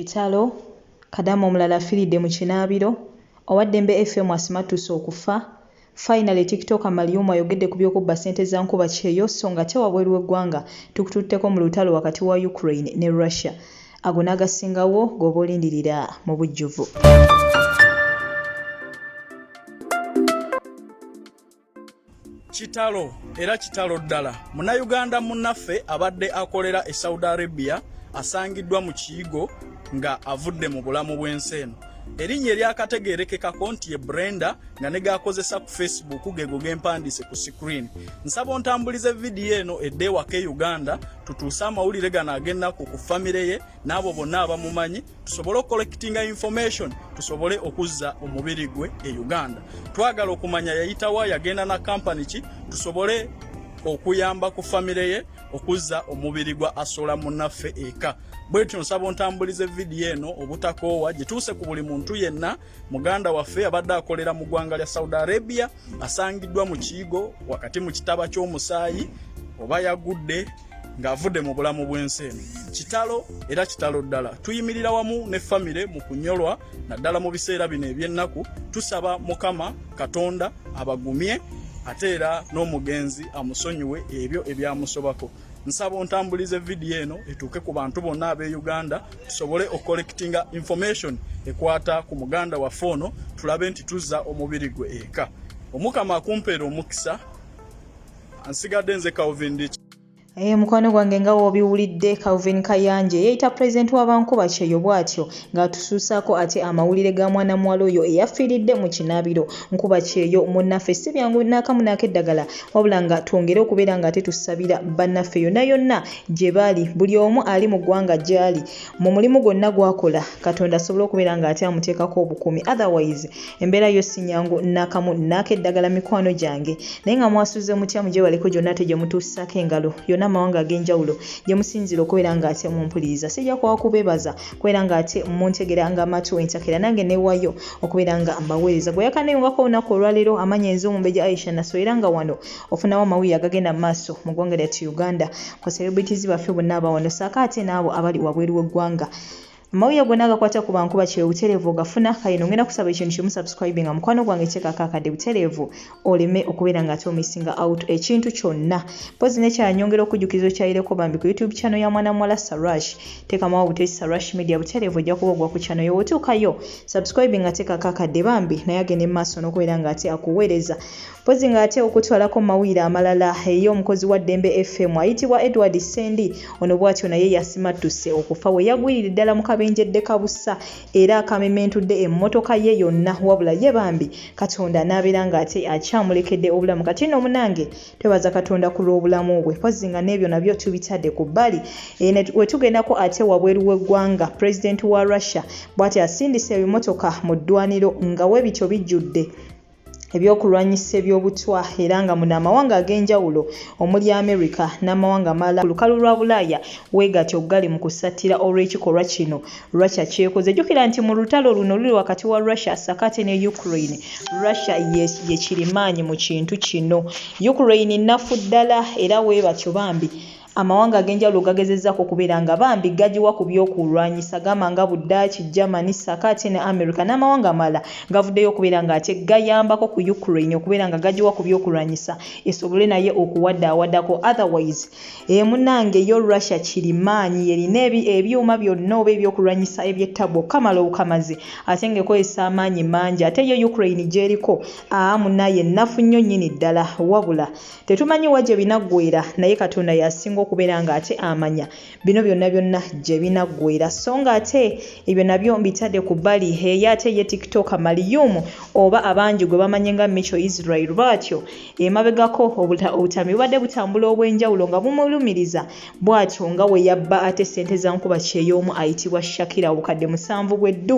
Kitalo, Kadaama omulala afiiridde mu kinaabiro, Owaddembe FM asimattusse okufa, finally TikToker Maliyumu ayogedde ku by'okubba ssente za nkuba kyeyo so nga te wabweru w'eggwanga tukututteko mu lutalo wakati wa Ukraine ne Russia. Ago n'agasingawo g'oba olindirira mu bujjuvu. Kitalo era kitalo ddala. Munnayuganda munnaffe abadde akolera e Saudi Arabia asangiddwa mu kiyigo nga avudde mu bulamu bw'ensi eno. Erinnya eryakategeerekekako nti ye Brenda nga ne gakozesa ku Facebook gego gempandiise ku screen. Nsaba ontambulize vidiyo eno edde ewaka e Uganda tutuuse amawulire gano ag'ennaku ku famire ye n'abo bonna abamumanyi tusobole okucollectinga information tusobole okuzza omubiri gwe e Uganda. Twagala okumanya yayitawa yagenda na company ki tusobole okuyamba ku famire ye okuzza omubiri gwa asola munnaffe eka. Bwetyo nsaba ontambulize vidiyo eno obutakoowa gituuse ku buli muntu yenna muganda waffe abadde akolera mu ggwanga lya Saudi Arabia asangiddwa mu kiyigo wakati mu kitaba ky'omusaayi oba yagudde ng'avudde mu bulamu bw'ensi eno. Kitalo era kitalo ddala. Tuyimirira wamu ne famire mu kunyolwa naddala mu biseera bino eby'ennaku tusaba Mukama Katonda abagumye ate era n'omugenzi amusonyiwe ebyo ebyamusobako. Nsaba ontambulize vidiyo eno etuuke ku bantu bonna ab'e Uganda tusobole ocollectinga information ekwata ku muganda waffe ono tulabe nti tuzza omubiri gwe eka. Omukama akumpeera omukisa ansigadde nze Calvin mukwano gwange nga w'obiwulidde Calvin Kayanje yeeyita pulezidenti w'abankuba kyeyo bw'atyo ng'atusuusaako ate amawulire ga mwana muwala oyo eyafiiridde mu kinaabiro nkuba kyeyo munnaffe si byangu n'akamu n'akeddagala wabula nga twongere okubeera nga ate tusabira bannaffe yonna yonna gye baali buli omu ali mu ggwanga gy'ali mu mulimu gwonna gw'akola Katonda asobole okubeera nga ate amuteekako obukuumi otherwise embeera yo si nyangu n'akamu n'akeddagala mikwano gyange naye nga mwasuze mutya mugyebaleko gyonna ate gye mutuusaako engalo yonna amawanga ag'enjawulo gye musinzira okubeera nga ate mumpuliriza sijja kwa kubeebaza kubeera nga ate muntegera nga amatu entakera nange newayo okubeera nga mbaweereza gwe yakanayungako olunaku olwaleero amanya enz'omumbeja Aisha Naso era nga wano ofunawo amawulire agagenda mu maaso mu ggwanga lyattu Uganda kwa celebrities baffe bonna aba wano saako ate n'abo abali wabweru w'eggwanga. Amawulire gonna agakwata ku bankuba kyeyo butereevu ogafuna kale nongenda kusaba ekintu kimu subscribinga mukwano gwange teekako akadde butereevu oleme okubeera nga ate omissinga out ekintu kyonna pozi nekyanyongera okujjukiza okyayireko bambi ku YouTube channel ya mwana muwala Sarash teekamawo butesi Sarash Media butereevu ojja kuba ogwa ku channel yo otuukayo subscribinga teekako akadde bambi naye agende mu maaso n'okubeera nga ate akuweereza pozi nga ate okutwalako mawulire amalala ey'omukozi wa Ddembe FM ayitibwa Edward Sendi ono bw'atyo naye yasimattuse okufa we yagwirira ddala mu kabenjedde kabusa era akamementudde emmotoka ye yonna wabula ye bambi Katonda n'abeera nga ate akyamulekedde obulamu kati nno munange twebaza Katonda ku lw'obulamu bwe pozi nga n'ebyo nabyo tubitadde ku bbali we tugendako ate wabweru w'eggwanga pulezidenti wa Russia bw'ati asindise ebimotoka mu ddwaniro nga we bityo bijjudde ebyokulwanyisa eby'obutwa era nga muno amawanga ag'enjawulo omuli America n'amawanga amalala ku lukalu lwa Bulaaya weegatyo gali mu kusattira olw'ekikolwa kino Russia kyekoze jjukira nti mu lutalo luno luli wakati wa Russia sakate ne Ukraine Russia ye kirimaanyi mu kintu kino Ukraine nnafu ddala era weebatyo bambi amawanga ag'enjawulo gagezezzaako okubeera nga bambi gagiwa ku by'okulwanyisa gamba nga Buddaaki, Germany, sakate ne America n'amawanga amalala gavuddeyo okubeera nga ate gayambako ku Ukraine okubeera nga gagiwa ku by'okulwanyisa esobole naye okuwaddaawaddako otherwise munnange yo Russia kirimaanyi erina ebyuma byonna oba ebyokulwanyisa eby'ettabo kamala obukamazi ate ng'ekozesa amaanyi mangi ate yo Ukraine gy'eriko munnaye nnafu nnyo nnyini ddala wabula tetumanyi wa gye binaggweera naye Katonda yasinga okubeera nga ate amanya bino byonna gye binaggweera so nga ate ebyo nabyo mbitadde ku bbali eyo ate ye TikToker Maliyumu oba abangi gwe bamanye nga Micho Israel bw'atyo emabegako obutami bubadde butambula obw'enjawulo nga bumulumiriza bw'atyo nga we yabba ate ssente za nkuba kyey'omu ayitibwa Shakira obukadde 7 bw'eddu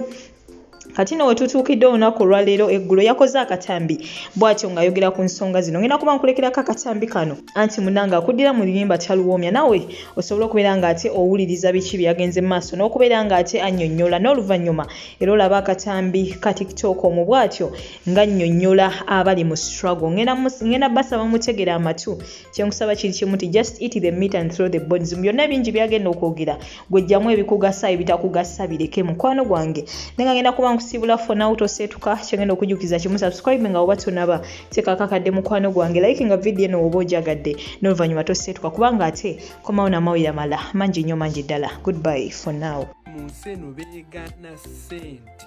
kati no wetutuukidde olunaku olwaleero eggulo yakoze akatambi bw'atyo ng'ayogera ku nsonga zino. Ngenda kuba nkulekerako akatambi kano anti munnange akuddira mu luyimba taluwoomya nawe osobola okubeera ng'ate owuliriza biki byagenze mu maaso n'okubeera ng'ate annyonnyola n'oluvannyuma era olaba akatambi ka TikTok omwo bw'atyo ng'annyonnyola abali mu struggle. Ngenda basaba mutegera amatu kyenkusaba kiri kimu nti just eat the meat and throw the bones. Byonna bingi byagenda okwogera gwejjamu ebikugasa ebitakugasa bireke mukwano gwange nenga ngenda kuba nkusibula for now toseetuka kyengenda okujjukiza kimu subscribe nga oba tonaba teekako akadde mukwano gwange like nga video eno oba ogyagadde n'oluvannyuma toseetuka kubanga ate komawo n'amawulire amala mangi nnyo mangi ddala. Goodbye for now. Mu nsi eno beegaana ssente.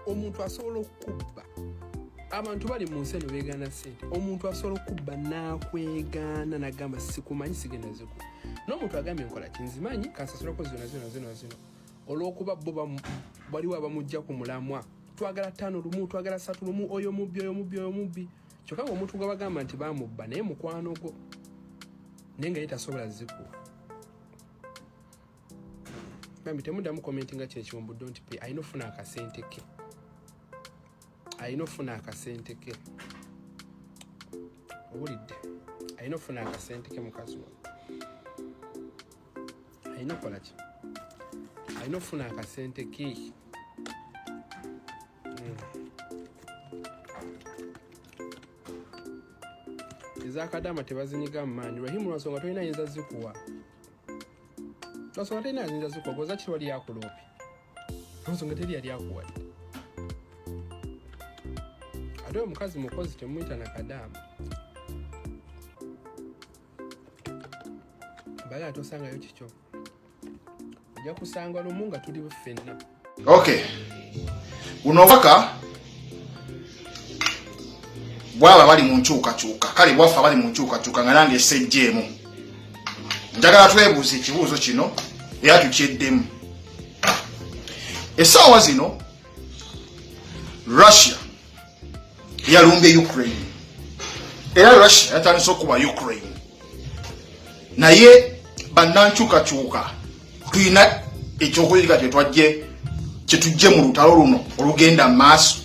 Omuntu asobola okukubba. Abantu bali mu nsi eno beegaana ssente. Omuntu asobola okukubba n'akwegaana n'agamba sikumanyi sigenda ziku. N'omuntu agambye nkola kinzimanyi kansasulako zino. Olw'okuba bo waliwo abamujja ku mulamwa. Twagala 5 lumu, twagala 3 lumu, oyo mubbi. Kyokka ng'omuntu gwe bagamba nti baamubba naye mukwano gwo. Naye nga ye tasobola zikuwa. Bambi temuddamu commentinga kino ekiwumbu don't pay. Ayina ofuna akasente ke. Owulidde? Ayina ofuna akasente ke mukazi wa. Ayina kola ki? Ayina ofuna akasente ke. Eza Kadaama tebazinyiga mu maanyi. Rahimu lwansonga tolina yinza zikuwa. Lwansonga tolina yinza zikuwa. Goza ki wali yakuloopi. Lwansonga teri yali yakuwa. Ate omukazi mukozi temuyita na Kadaama. Bala tosangayo kikyo. Ojja kusanga lumu nga tuli ffenna. Okay. Unovaka bwaba bali mu nkyukakyuka kale bwafa bali mu nkyukakyuka nga nange sejjeemu njagala twebuuza ekibuuzo kino era tukyeddemu. Essaawa zino Russia yalumbye Ukraine era Russia yatandise okuba Ukraine naye bannankyukakyuka tulina ekyokuyiga kyetujje mu lutalo luno olugenda mu maaso.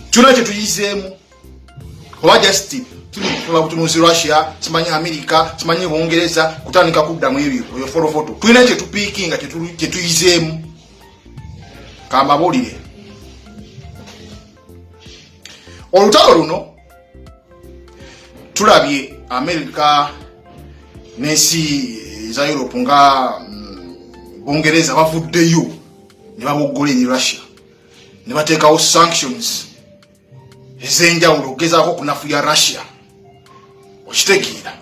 Tuna kyetuyizeemu oba just tuba kutunuzi Russia simanyi America simanyi Bungereza kutandika kuddamu ebyo oyo folofoto tulina kyetupiikinga kyetuyizeemu. Kamabulire olutalo luno tulabye America n'ensi za Europe nga Bungereza bavuddeyo ne baboggola eri Russia ne bateekawo sanctions ezenjawulo okugezaako okunafuya Russia okitegeera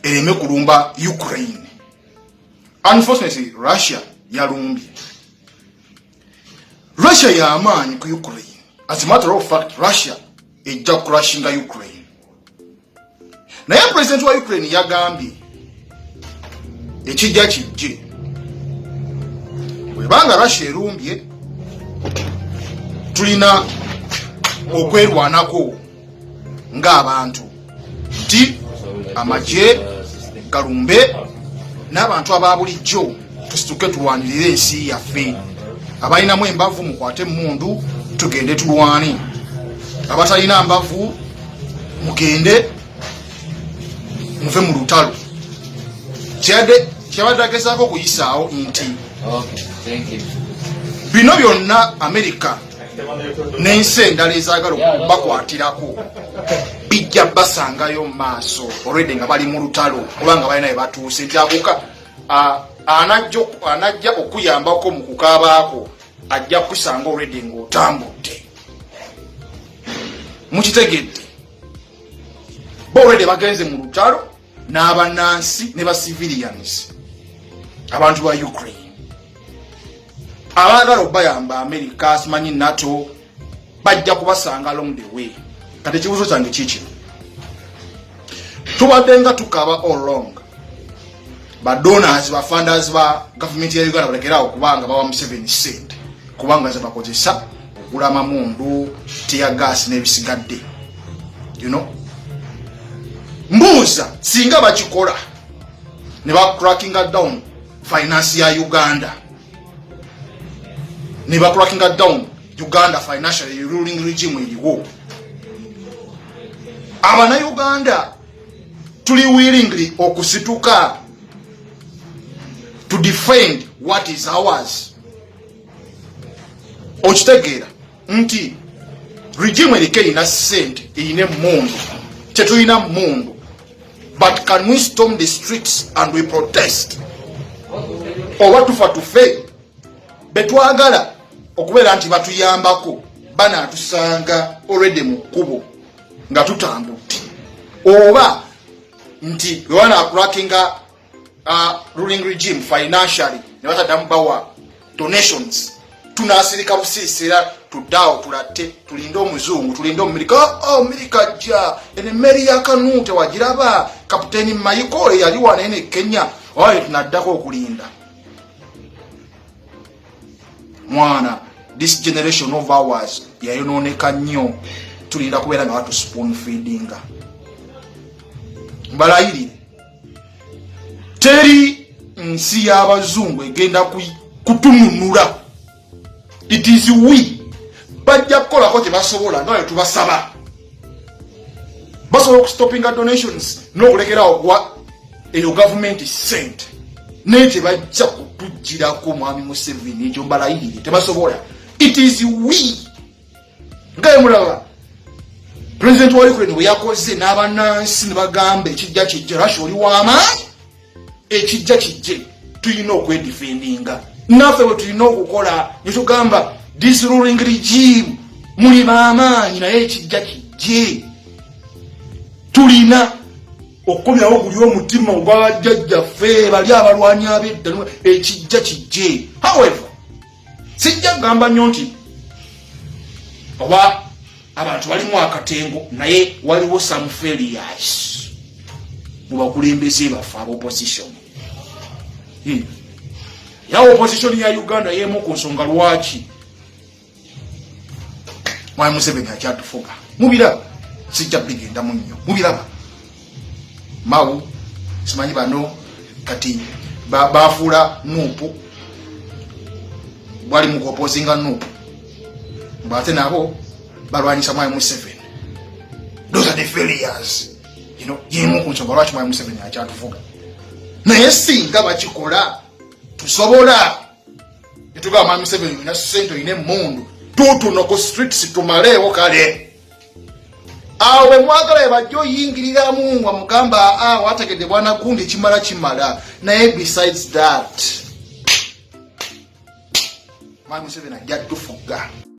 ereme kulumba Ukraine. Unfortunately Russia yalumbye. Russia y'amaanyi ku Ukraine. As a matter of fact Russia ejja kurashinga Ukraine. Naye president wa Ukraine yagambye ekijja kijje webanga Russia erumbye tulina okwerwanako ng'abantu nti amagye galumbe n'abantu ababulijjo tusituke tulwanirire ensi yaffe. Abalinamu embavu mukwate emmundu tugende tulwane, abatalina mbavu mugende muve mu lutalo. Kyabadde agezaako okuyisaawo nti bino byonna America n'ensi endala ezaagala okubakwatirako bijja basangayo mu maaso already nga bali mu lutalo kubanga balina batuuse nti akuka anajja okuyambako mu kukaabaako ajja kusanga already ng'otambudde. Mukitegedde bo already bagenze mu lutalo n'abannansi ne ba civilians abantu ba Ukraine abaagala obayamba America simanyi NATO bajja kubasanga along the way. Kati ekibuuzo kyange kiki tubadde nga tukaba all along ba donors ba funders ba government ya Uganda balekerawo kubanga bawa Museveni sente kubanga ze bakozesa okugula mundu tear gas n'ebisigadde mbuuza singa bakikola ne ba cracking down finance ya Uganda ne cracking down Uganda financially ruling regime iliwo. Abana Uganda tuli willingly okusituka to defend what is ours. Okitegeera nti regime erike ina sente ine mundu tetulina mundu, but can we storm the streets and we protest oba tufa tufe betwagala okubeera nti batuyambako bana atusanga already mu kkubo nga tutambudde, oba nti wana cracking ruling regime financially ne bataddamu bawa donations tunasirika busisira tudao tulate tulinde omuzungu tulinde Amerika. Amerika ja ene meri ya kanute wajiraba kapteni Mayiko yali wanene Kenya wae tunaddako okulinda mwana. This generation of ours yayononeka nnyo, tulinda kubeera nga watu spoon feedinga. Mbalayiri teri nsi y'abazungu egenda kutununula. It is we bajja kukolako tebasobola naye tubasaba basobola okustoppinga donations n'okulekerawo okuwa eyo government sent naye tebajja kutugirako mwami Museveni ekyo mbalayirire tebasobola. It is we ngaye mulaba president wa Ukraine bwe yakoze n'abanansi ne bagamba ekijja kijje Russia oli w'amaanyi ekijja kijje tulina okwedefendinga. Naffe bwe tulina okukola ne tugamba this ruling regime muli b'amaanyi naye ekijja kijje tulina okumyawo guli omutima ogwabajjajjaffe bali abalwanyi ab'edda ekijja kijje. However sijja gamba nnyo nti oba abantu balimu akatengo naye waliwo some failures mu bakulembeze baffe ab'opposition. Ya opposition ya Uganda yemu ku nsonga lwaki mwami Museveni akyatufuga mubiraba sijja bigenda munnyo mubiraba mawu simanyi bano kati bafuula nupu bali mu opposinga nupu bate nabo balwanyisa mwami Museveni. Those are the failures, you know, yemu ku nsonga lwaki mwami Museveni akyatufuga. Naye singa bakikola tusobola etuga mwami Museveni ina sente ine mundu tutunoko streets tumalewo kale awe mwagala bajjo yingirira mungu amugamba wategedde bwana gundi kimala naye besides that mwami Museveni ajja tufuga.